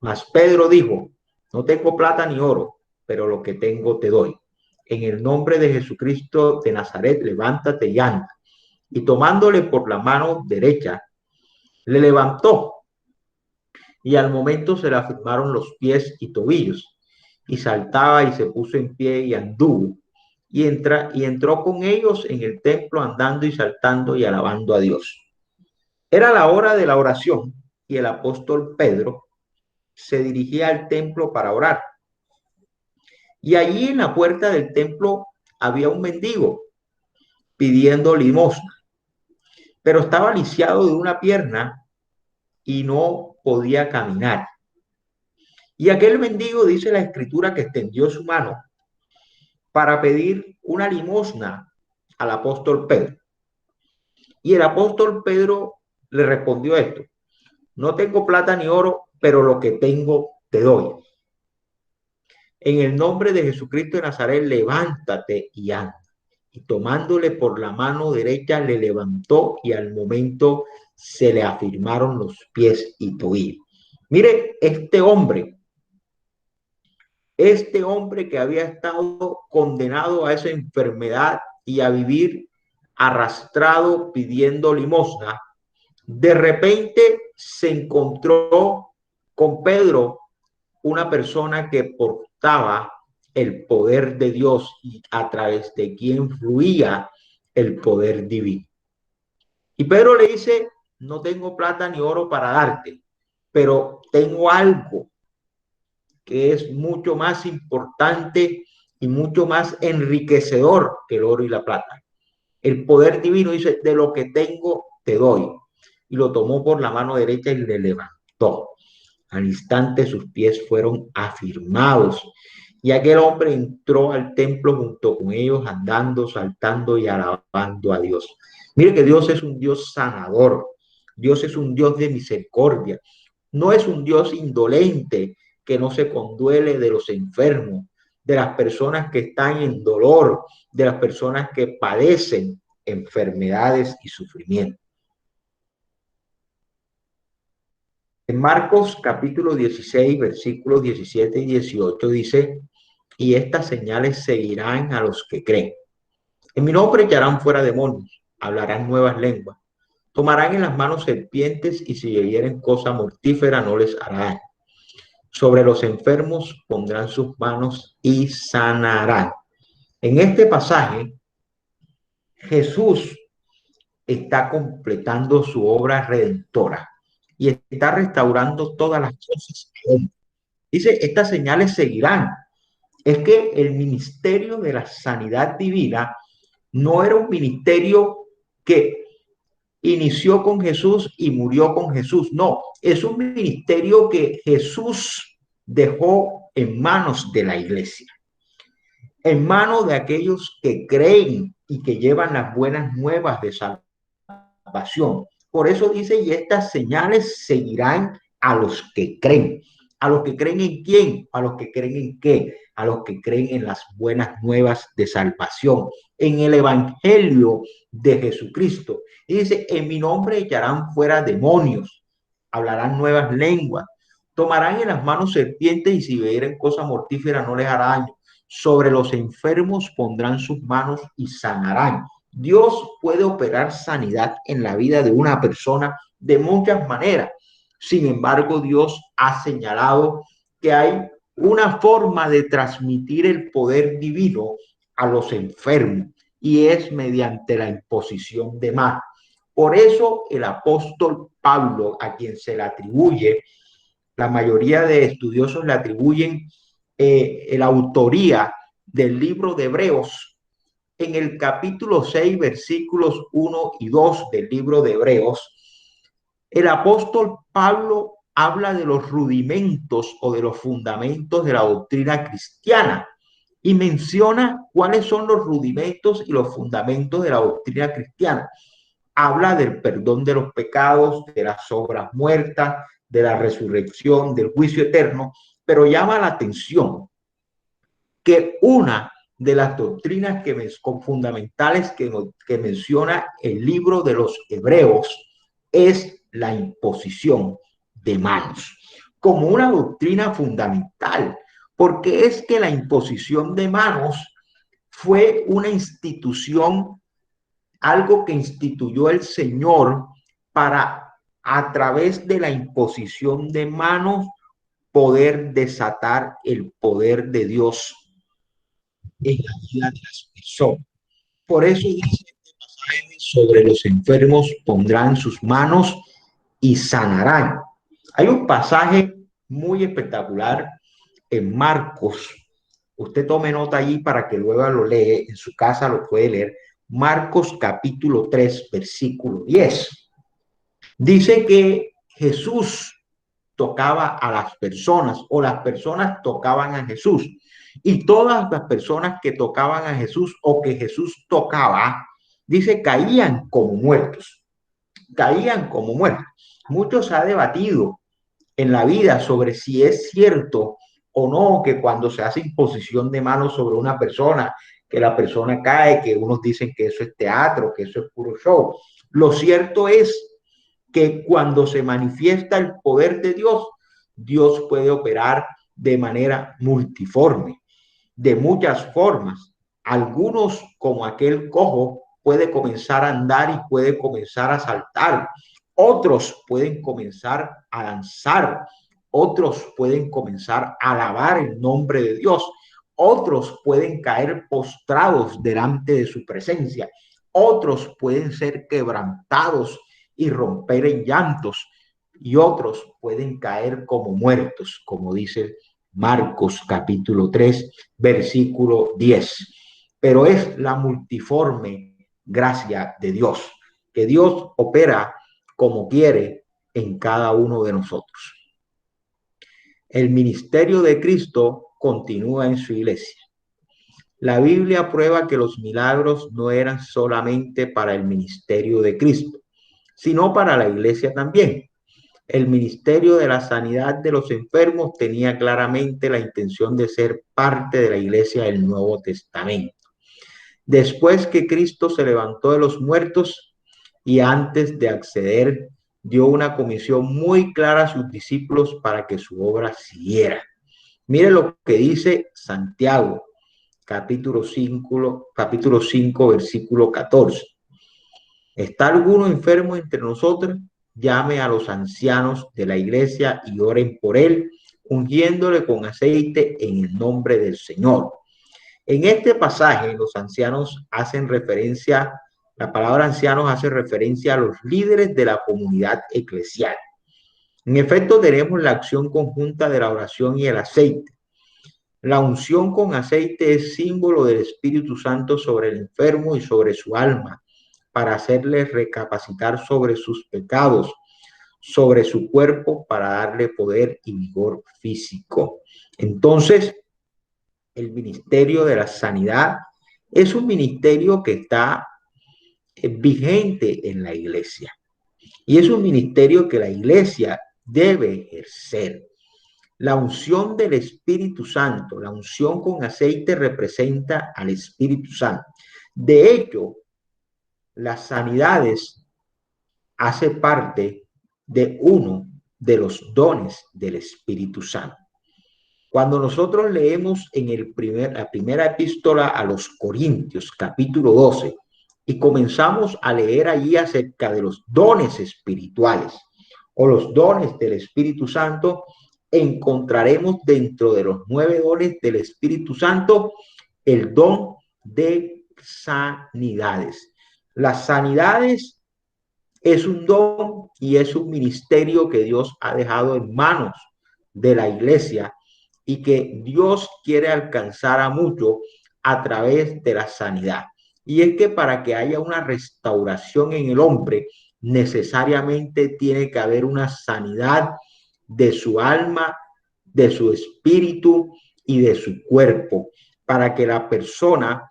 mas Pedro dijo, no tengo plata ni oro, pero lo que tengo te doy. En el nombre de Jesucristo de Nazaret, levántate y anda. Y tomándole por la mano derecha, le levantó y al momento se le afirmaron los pies y tobillos, y saltaba y se puso en pie y anduvo, y entró con ellos en el templo andando y saltando y alabando a Dios. Era la hora de la oración y el apóstol Pedro se dirigía al templo para orar. Y allí en la puerta del templo había un mendigo pidiendo limosna, pero estaba lisiado de una pierna y no podía caminar. Y aquel mendigo, dice la escritura, que extendió su mano para pedir una limosna al apóstol Pedro. Y el apóstol Pedro le respondió esto, no tengo plata ni oro, pero lo que tengo te doy. En el nombre de Jesucristo de Nazaret, levántate y anda. Y tomándole por la mano derecha, le levantó y al momento se le afirmaron los pies y tobillos. Mire, este hombre Este hombre que había estado condenado a esa enfermedad y a vivir arrastrado pidiendo limosna, de repente se encontró con Pedro, una persona que portaba el poder de Dios y a través de quien fluía el poder divino. Y Pedro le dice, no tengo plata ni oro para darte, pero tengo algo que es mucho más importante y mucho más enriquecedor que el oro y la plata. El poder divino dice, de lo que tengo te doy. Y lo tomó por la mano derecha y le levantó. Al instante sus pies fueron afirmados y aquel hombre entró al templo junto con ellos, andando, saltando y alabando a Dios. Mire que Dios es un Dios sanador. Dios es un Dios de misericordia. No es un Dios indolente que no se conduele de los enfermos, de las personas que están en dolor, de las personas que padecen enfermedades y sufrimiento. En Marcos capítulo 16, versículos 17 y 18 dice, y estas señales seguirán a los que creen. En mi nombre echarán fuera demonios, hablarán nuevas lenguas, tomarán en las manos serpientes y si bebieren cosa mortífera no les hará daño. Sobre los enfermos pondrán sus manos y sanarán. En este pasaje, Jesús está completando su obra redentora y está restaurando todas las cosas. Dice, estas señales seguirán. Es que el ministerio de la sanidad divina no era un ministerio que inició con Jesús y murió con Jesús. No, es un ministerio que Jesús dejó en manos de la iglesia, en manos de aquellos que creen y que llevan las buenas nuevas de salvación. Por eso dice, y estas señales seguirán a los que creen. ¿A los que creen en quién? ¿A los que creen en qué? A los que creen en las buenas nuevas de salvación, en el evangelio de Jesucristo. Y dice, en mi nombre echarán fuera demonios, hablarán nuevas lenguas, tomarán en las manos serpientes y si bebieren cosa mortífera no les hará daño. Sobre los enfermos pondrán sus manos y sanarán. Dios puede operar sanidad en la vida de una persona de muchas maneras. Sin embargo, Dios ha señalado que hay una forma de transmitir el poder divino a los enfermos y es mediante la imposición de manos. Por eso el apóstol Pablo, a quien se le atribuye, la mayoría de estudiosos le atribuyen la autoría del libro de Hebreos, en el capítulo 6, versículos 1 y 2 del libro de Hebreos, el apóstol Pablo habla de los rudimentos o de los fundamentos de la doctrina cristiana y menciona cuáles son los rudimentos y los fundamentos de la doctrina cristiana. Habla del perdón de los pecados, de las obras muertas, de la resurrección, del juicio eterno, pero llama la atención que una de las doctrinas fundamentales que menciona el libro de los Hebreos es la imposición de manos, como una doctrina fundamental, porque es que la imposición de manos fue una institución, algo que instituyó el Señor para, a través de la imposición de manos, poder desatar el poder de Dios en la vida de las personas. Por eso dice este pasaje, sobre los enfermos pondrán sus manos y sanarán. Hay un pasaje muy espectacular en Marcos. Usted tome nota allí para que luego lo lee, en su casa lo puede leer. Marcos capítulo 3, versículo 10. Dice que Jesús tocaba a las personas o las personas tocaban a Jesús. Y todas las personas que tocaban a Jesús o que Jesús tocaba, dice, caían como muertos. Caían como muertos. Mucho se ha debatido en la vida sobre si es cierto o no que cuando se hace imposición de manos sobre una persona, que la persona cae, que unos dicen que eso es teatro, que eso es puro show. Lo cierto es que cuando se manifiesta el poder de Dios, Dios puede operar de manera multiforme, de muchas formas. Algunos, como aquel cojo, puede comenzar a andar y puede comenzar a saltar. Otros pueden comenzar a danzar. Otros pueden comenzar a alabar el nombre de Dios. Otros pueden caer postrados delante de su presencia. Otros pueden ser quebrantados y romper en llantos. Y otros pueden caer como muertos, como dice Marcos capítulo 3, versículo 10. Pero es la multiforme gracia de Dios, que Dios opera como quiere en cada uno de nosotros. El ministerio de Cristo continúa en su iglesia. La Biblia prueba que los milagros no eran solamente para el ministerio de Cristo, sino para la iglesia también. El ministerio de la sanidad de los enfermos tenía claramente la intención de ser parte de la iglesia del Nuevo Testamento. Después que Cristo se levantó de los muertos y antes de acceder, dio una comisión muy clara a sus discípulos para que su obra siguiera. Mire lo que dice Santiago, capítulo 5, versículo 14. ¿Está alguno enfermo entre nosotros? Llame a los ancianos de la iglesia y oren por él, ungiéndole con aceite en el nombre del Señor. En este pasaje, los ancianos hacen referencia, la palabra ancianos hace referencia a los líderes de la comunidad eclesial. En efecto, tenemos la acción conjunta de la oración y el aceite. La unción con aceite es símbolo del Espíritu Santo sobre el enfermo y sobre su alma, para hacerle recapacitar sobre sus pecados, sobre su cuerpo, para darle poder y vigor físico. Entonces, el ministerio de la sanidad es un ministerio que está vigente en la iglesia y es un ministerio que la iglesia debe ejercer. La unción del Espíritu Santo, la unción con aceite representa al Espíritu Santo. De hecho, las sanidades hace parte de uno de los dones del Espíritu Santo. Cuando nosotros leemos en la primera epístola a los Corintios, capítulo 12, y comenzamos a leer allí acerca de los dones espirituales o los dones del Espíritu Santo, encontraremos dentro de los 9 dones del Espíritu Santo el don de sanidades. Las sanidades es un don y es un ministerio que Dios ha dejado en manos de la iglesia y que Dios quiere alcanzar a muchos a través de la sanidad. Y es que para que haya una restauración en el hombre, necesariamente tiene que haber una sanidad de su alma, de su espíritu y de su cuerpo, para que la persona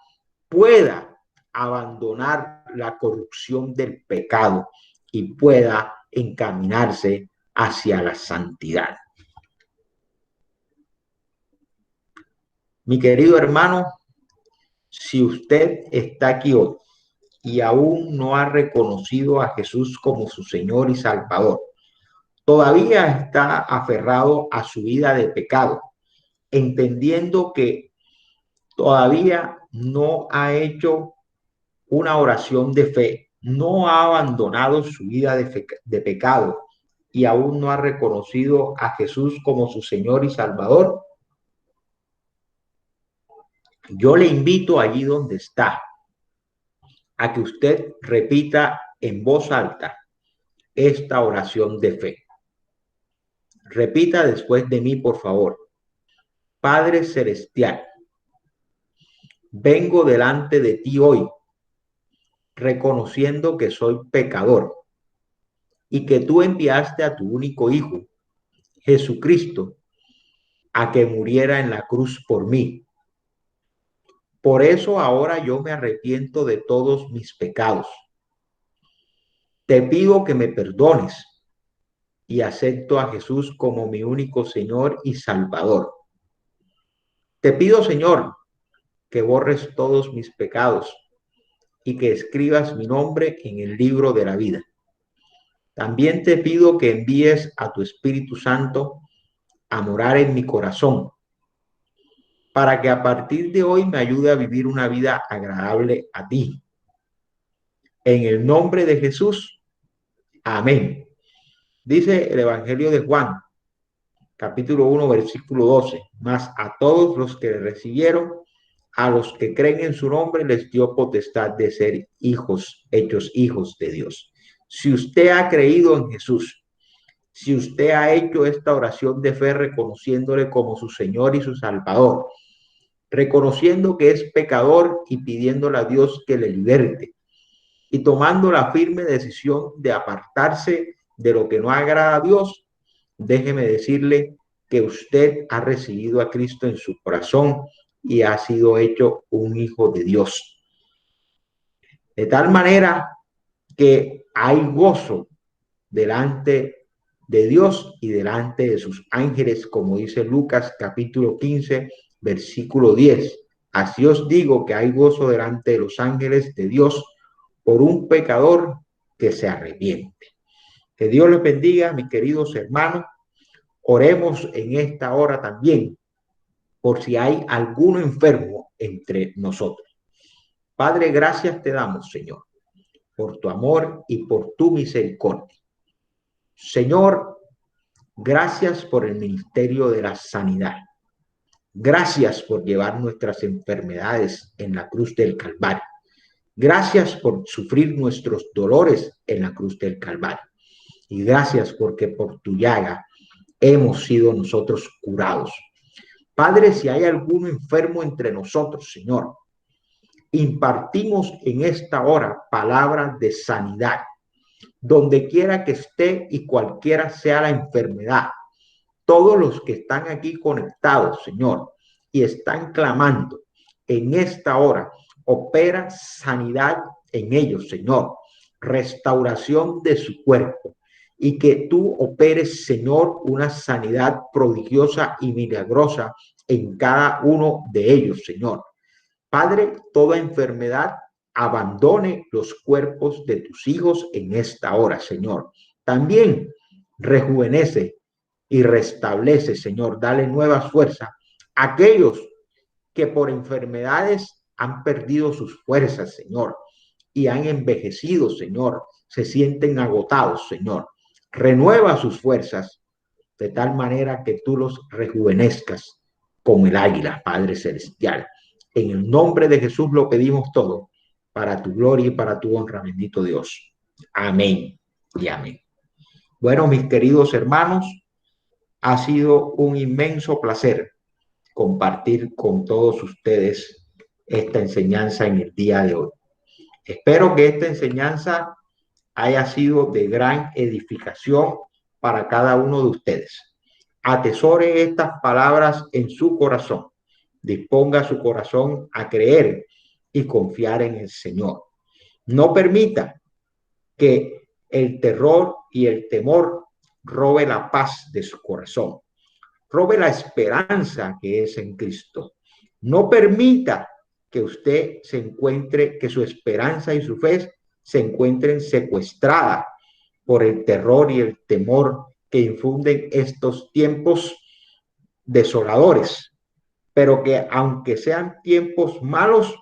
pueda abandonar la corrupción del pecado y pueda encaminarse hacia la santidad. Mi querido hermano, si usted está aquí hoy y aún no ha reconocido a Jesús como su Señor y Salvador, todavía está aferrado a su vida de pecado, entendiendo que todavía no ha hecho una oración de fe, no ha abandonado su vida de pecado y aún no ha reconocido a Jesús como su Señor y Salvador, yo le invito allí donde está a que usted repita en voz alta esta oración de fe. Repita después de mí, por favor. Padre Celestial, vengo delante de ti hoy, reconociendo que soy pecador y que tú enviaste a tu único Hijo, Jesucristo, a que muriera en la cruz por mí. Por eso ahora yo me arrepiento de todos mis pecados. Te pido que me perdones y acepto a Jesús como mi único Señor y Salvador. Te pido, Señor, que borres todos mis pecados y que escribas mi nombre en el libro de la vida. También te pido que envíes a tu Espíritu Santo a morar en mi corazón, para que a partir de hoy me ayude a vivir una vida agradable a ti. En el nombre de Jesús, amén. Dice el Evangelio de Juan, capítulo 1, versículo 12. Mas a todos los que le recibieron, a los que creen en su nombre, les dio potestad de ser hijos, hechos hijos de Dios. Si usted ha creído en Jesús, si usted ha hecho esta oración de fe reconociéndole como su Señor y su Salvador, reconociendo que es pecador y pidiéndole a Dios que le liberte, y tomando la firme decisión de apartarse de lo que no agrada a Dios, déjeme decirle que usted ha recibido a Cristo en su corazón y ha sido hecho un hijo de Dios. De tal manera que hay gozo delante de Dios y delante de sus ángeles, como dice Lucas capítulo 15, versículo 10. Así os digo que hay gozo delante de los ángeles de Dios por un pecador que se arrepiente. Que Dios les bendiga, mis queridos hermanos. Oremos en esta hora también por si hay alguno enfermo entre nosotros. Padre, gracias te damos, Señor, por tu amor y por tu misericordia. Señor, gracias por el ministerio de la sanidad. Gracias por llevar nuestras enfermedades en la cruz del Calvario. Gracias por sufrir nuestros dolores en la cruz del Calvario. Y gracias porque por tu llaga hemos sido nosotros curados. Padre, si hay alguno enfermo entre nosotros, Señor, impartimos en esta hora palabras de sanidad, donde quiera que esté y cualquiera sea la enfermedad. Todos los que están aquí conectados, Señor, y están clamando en esta hora, opera sanidad en ellos, Señor, restauración de su cuerpo, y que tú operes, Señor, una sanidad prodigiosa y milagrosa en cada uno de ellos, Señor. Padre, toda enfermedad abandone los cuerpos de tus hijos en esta hora, Señor. También rejuvenece y restablece, Señor. Dale nuevas fuerzas a aquellos que por enfermedades han perdido sus fuerzas, Señor, y han envejecido, Señor. Se sienten agotados, Señor. Renueva sus fuerzas de tal manera que tú los rejuvenezcas como el águila, Padre Celestial. En el nombre de Jesús lo pedimos todo, para tu gloria y para tu honra, bendito Dios. Amén y amén. Bueno, mis queridos hermanos, ha sido un inmenso placer compartir con todos ustedes esta enseñanza en el día de hoy. Espero que esta enseñanza haya sido de gran edificación para cada uno de ustedes. Atesore estas palabras en su corazón. Disponga su corazón a creer y confiar en el Señor. No permita que el terror y el temor robe la paz de su corazón. Robe la esperanza que es en Cristo. No permita que usted se encuentre, que su esperanza y su fe se encuentren secuestradas por el terror y el temor que infunden estos tiempos desoladores, pero que aunque sean tiempos malos,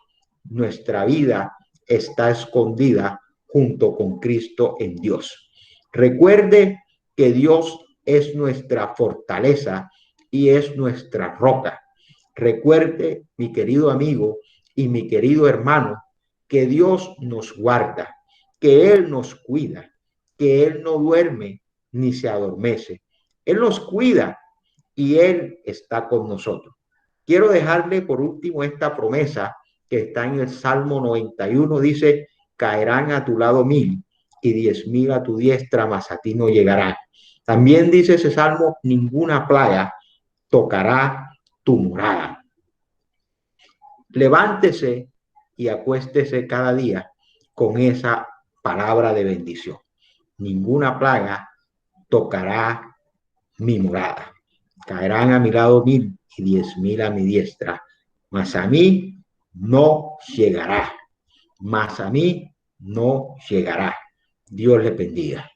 nuestra vida está escondida junto con Cristo en Dios. Recuerde que Dios es nuestra fortaleza y es nuestra roca. Recuerde, mi querido amigo y mi querido hermano, que Dios nos guarda, que Él nos cuida, que Él no duerme ni se adormece. Él nos cuida y Él está con nosotros. Quiero dejarle por último esta promesa que está en el Salmo 91, dice, caerán a tu lado 1000 y 10,000 a tu diestra, mas a ti no llegarán. También dice ese Salmo, ninguna plaga tocará tu morada. Levántese y acuéstese cada día con esa palabra de bendición. Ninguna plaga tocará mi morada. Caerán a mi lado 1000 y 10,000 a mi diestra, mas a mí no llegará. Mas a mí no llegará. Dios le bendiga.